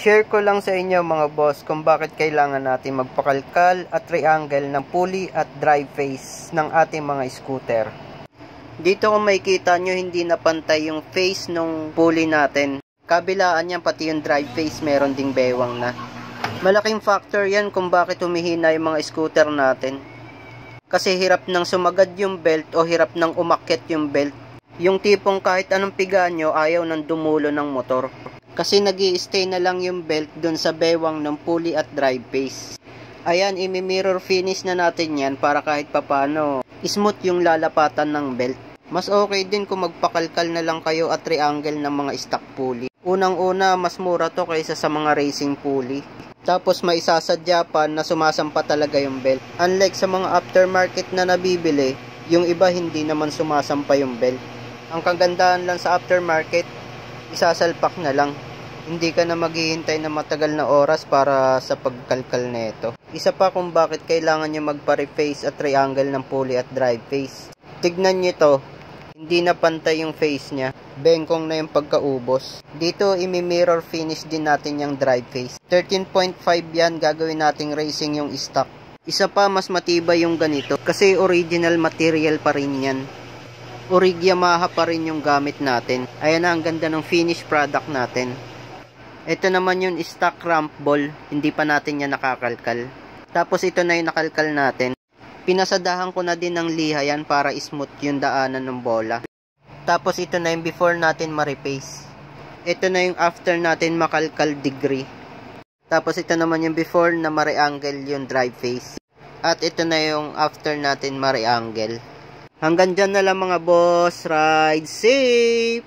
I-share ko lang sa inyo mga boss kung bakit kailangan natin magpakalkal at triangle ng pulley at drive face ng ating mga scooter. Dito kung makikita nyo, hindi na pantay yung face ng pulley natin. Kabilaan yan, pati yung drive face meron ding bewang na. Malaking factor yan kung bakit humihina yung mga scooter natin. Kasi hirap nang sumagad yung belt o hirap nang umakyat yung belt. Yung tipong kahit anong piga nyo, ayaw nang dumulo ng motor. Kasi nag-i-stay na lang yung belt dun sa bewang ng pulley at drive face. Ayan, imi-mirror finish na natin yan para kahit papano smooth yung lalapatan ng belt. Mas okay din kung magpakalkal na lang kayo at triangle ng mga stock pulley. Unang-una, mas mura to kaysa sa mga racing pulley. Tapos may isasadya pa na sumasampa talaga yung belt. Unlike sa mga aftermarket na nabibili, yung iba hindi naman sumasampa yung belt. Ang kagandahan lang sa aftermarket, isasalpak na lang. Hindi ka na maghihintay na matagal na oras para sa pagkalkal nito. Isa pa kung bakit kailangan nyo magpa-reface at triangle ng pulley at drive face. Tignan nyo to, hindi na pantay yung face nya. Bengkong na yung pagkaubos. Dito imi-mirror finish din natin yung drive face. 13.5 yan, gagawin nating racing yung stock. Isa pa, mas matibay yung ganito kasi original material pa rin yan. Orig Yamaha pa rin yung gamit natin. Ayan na, ang ganda ng finished product natin. Ito naman yung stock ramp ball. Hindi pa natin yan nakakalkal. Tapos ito na yung nakalkal natin. Pinasadahan ko na din ng liha yan para smooth yung daanan ng bola. Tapos ito na yung before natin ma-reface. Ito na yung after natin makalkal degree. Tapos ito naman yung before na ma-reangle yung drive face. At ito na yung after natin ma-reangle. Hanggang dyan na lang mga boss. Ride safe!